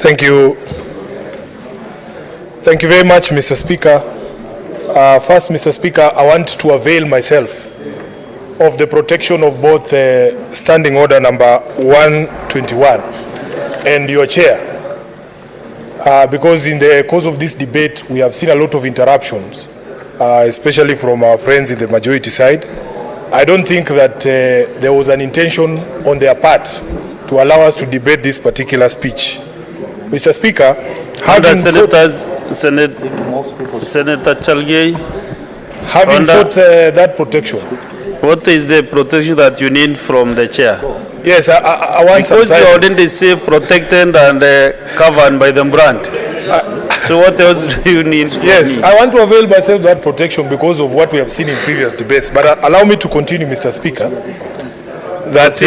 Thank you. Thank you very much, Mr. Speaker. First, Mr. Speaker, I want to avail myself of the protection of both Standing Order number 121 and your chair, because in the course of this debate, we have seen a lot of interruptions, especially from our friends in the majority side. I don't think that there was an intention on their part to allow us to debate this particular speech. Mr. Speaker, Senator Chalgei, having sought that protection. What is the protection that you need from the chair? Yes, I want some because you already say protected and covered by the brand. So what else do you need from Yes, me? I want to avail myself of that protection because of what we have seen in previous debates. But allow me to continue, Mr. Speaker. That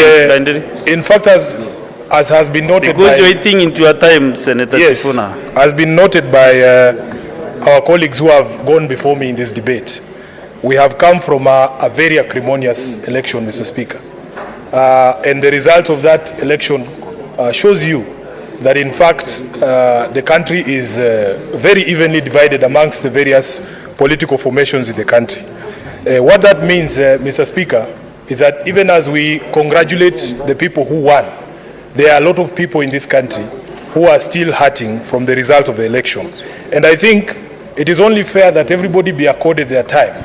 in fact, as has been noted because by, you're eating into your time, Senator Sifuna. has been noted by our colleagues who have gone before me in this debate, we have come from a very acrimonious election, Mr. Speaker. And the result of that election shows you that, in fact, the country is very evenly divided amongst the various political formations in the country. What that means, Mr. Speaker, is that even as we congratulate the people who won, there are a lot of people in this country who are still hurting from the result of the election. And I think it is only fair that everybody be accorded their time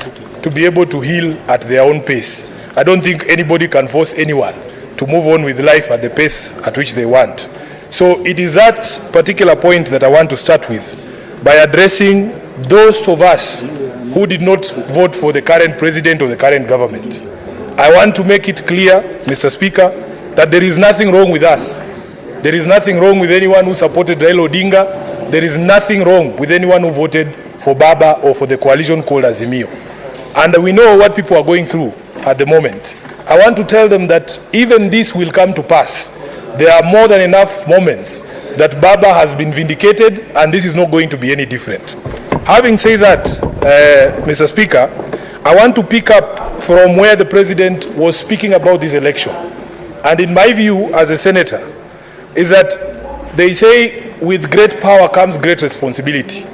to be able to heal at their own pace. I don't think anybody can force anyone to move on with life at the pace at which they want. So it is that particular point that I want to start with by addressing those of us who did not vote for the current president or the current government. I want to make it clear, Mr. Speaker, that there is nothing wrong with us. There is nothing wrong with anyone who supported Raila Odinga. There is nothing wrong with anyone who voted for Baba or for the coalition called Azimio. And we know what people are going through at the moment. I want to tell them that even this will come to pass. There are more than enough moments that Baba has been vindicated, and this is not going to be any different. Having said that, Mr. Speaker, I want to pick up from where the president was speaking about this election. And in my view, as a senator, is that they say with great power comes great responsibility.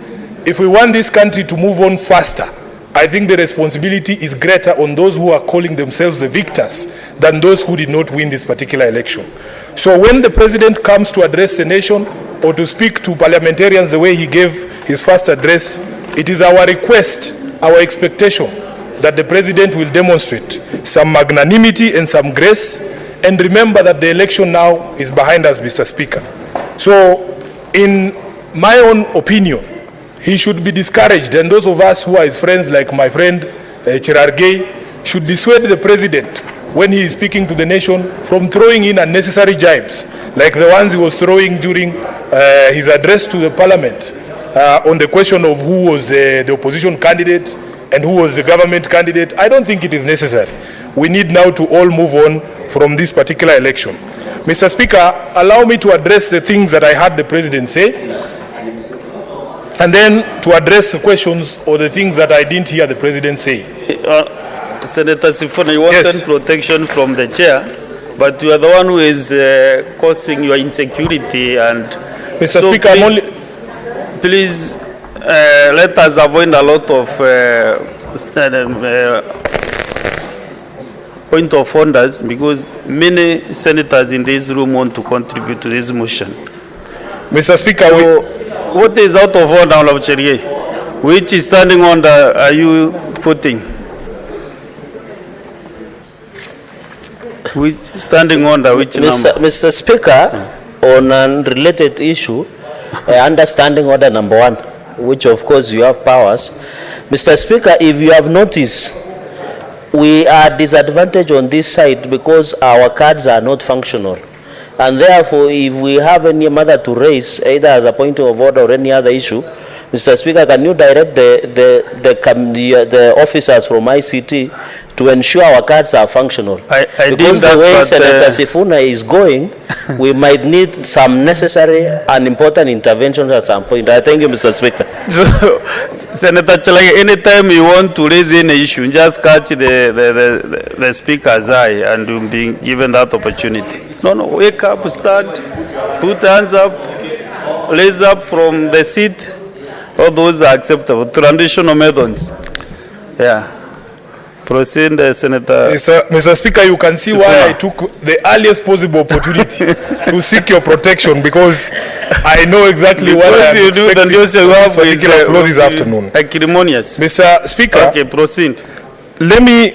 If we want this country to move on faster, I think the responsibility is greater on those who are calling themselves the victors than those who did not win this particular election. So when the president comes to address the nation or to speak to parliamentarians the way he gave his first address, it is our request, our expectation that the president will demonstrate some magnanimity and some grace, and remember that the election now is behind us, Mr. Speaker. So in my own opinion, he should be discouraged, and those of us who are his friends, like my friend Chirargei, should dissuade the president when he is speaking to the nation from throwing in unnecessary jibes, like the ones he was throwing during his address to the parliament on the question of who was the opposition candidate and who was the government candidate. I don't think it is necessary. We need now to all move on from this particular election. Mr. Speaker, allow me to address the things that I heard the president say, and then to address the questions or the things that I didn't hear the president say. Senator Sifuna, you wanted protection from the chair, but you are the one who is causing your insecurity. And Mr. Speaker, please let us avoid a lot of point of orders, because many senators in this room want to contribute to this motion. Mr. Speaker, so, what is out of order, Honorable Cherye? Which is standing order are you putting? Which standing order, which number? Mr. Speaker, on a related issue, understanding order number 1, which of course you have powers. Mr. Speaker, if you have noticed, we are disadvantaged on this side because our cards are not functional. And therefore, if we have any matter to raise, either as a point of order or any other issue, Mr. Speaker, can you direct the officers from ICT to ensure our cards are functional? Because the way Senator Sifuna is going, we might need some necessary and important interventions at some point. I thank you, Mr. Speaker. So, Senator Chalai, anytime you want to raise any issue, just catch the speaker's eye and you'll be given that opportunity. No, wake up, stand, put hands up. raise up from the seat. All those are acceptable. Traditional methods. Yeah. Proceed, Senator. Mr. Speaker, you can see Sifuna. why I took the earliest possible opportunity to seek your protection, because I know exactly what I am expecting this particular floor this afternoon. Acrimonious. Mr. Speaker, Okay, proceed. let me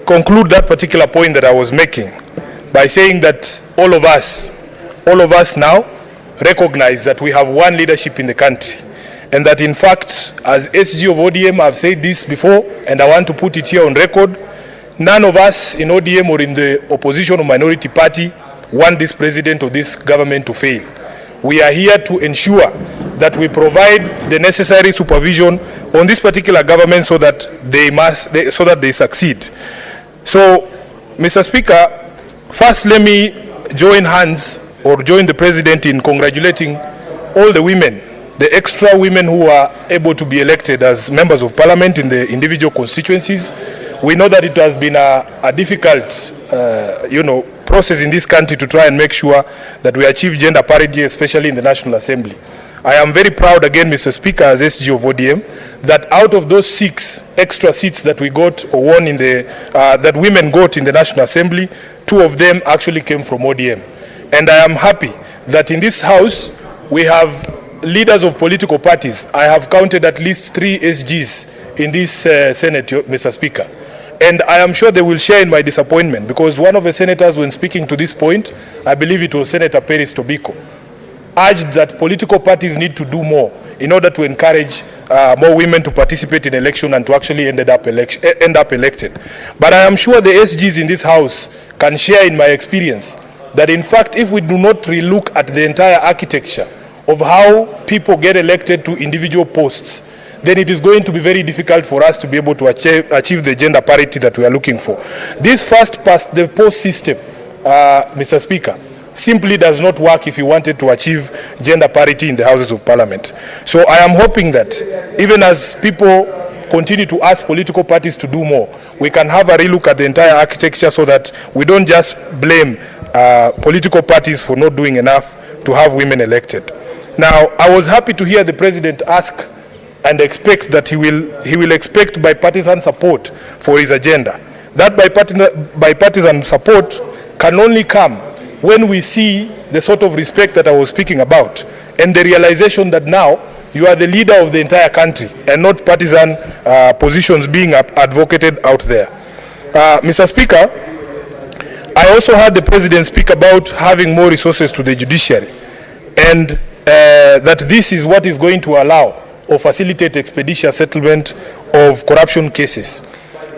conclude that particular point that I was making by saying that all of us now recognize that we have one leadership in the country, and that in fact, as SG of ODM, I've said this before, and I want to put it here on record, none of us in ODM or in the opposition or minority party want this president or this government to fail. We are here to ensure that we provide the necessary supervision on this particular government so that they succeed. So, Mr. Speaker, first let me join hands or join the president in congratulating all the women, the extra women who are able to be elected as members of parliament in the individual constituencies. We know that it has been a difficult, process in this country to try and make sure that we achieve gender parity, especially in the National Assembly. I am very proud again, Mr. Speaker, as SG of ODM, that out of those 6 extra seats that we got or won in the, that women got in the National Assembly, 2 of them actually came from ODM. And I am happy that in this House, we have leaders of political parties. I have counted at least 3 SGs in this Senate, Mr. Speaker. And I am sure they will share in my disappointment, because one of the senators, when speaking to this point, I believe it was Senator Peris Tobiko, urged that political parties need to do more in order to encourage more women to participate in election and to actually end up elected. But I am sure the SGs in this House can share in my experience that in fact, if we do not relook at the entire architecture of how people get elected to individual posts, then it is going to be very difficult for us to be able to achieve the gender parity that we are looking for. This first past the post system, Mr. Speaker, simply does not work if you wanted to achieve gender parity in the Houses of Parliament. So I am hoping that even as people continue to ask political parties to do more, we can have a relook at the entire architecture so that we don't just blame political parties for not doing enough to have women elected. Now, I was happy to hear the President ask and expect that he will expect bipartisan support for his agenda. That bipartisan support can only come when we see the sort of respect that I was speaking about, and the realization that now you are the leader of the entire country and not partisan positions being advocated out there. Mr. Speaker, I also heard the President speak about having more resources to the judiciary, and that this is what is going to allow or facilitate expeditious settlement of corruption cases.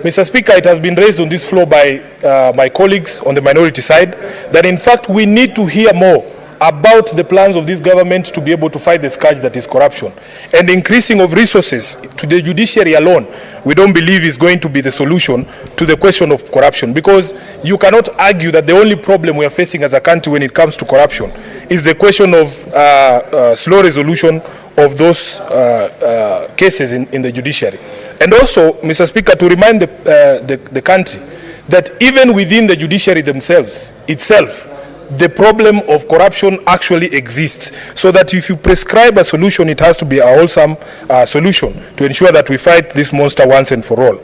Mr. Speaker, it has been raised on this floor by my colleagues on the minority side that in fact we need to hear more about the plans of this government to be able to fight the scourge that is corruption. And increasing of resources to the judiciary alone, we don't believe is going to be the solution to the question of corruption, because you cannot argue that the only problem we are facing as a country when it comes to corruption is the question of slow resolution of those cases in the judiciary. And also, Mr. Speaker, to remind the country that even within the judiciary itself, the problem of corruption actually exists, so that if you prescribe a solution, it has to be a wholesome solution to ensure that we fight this monster once and for all.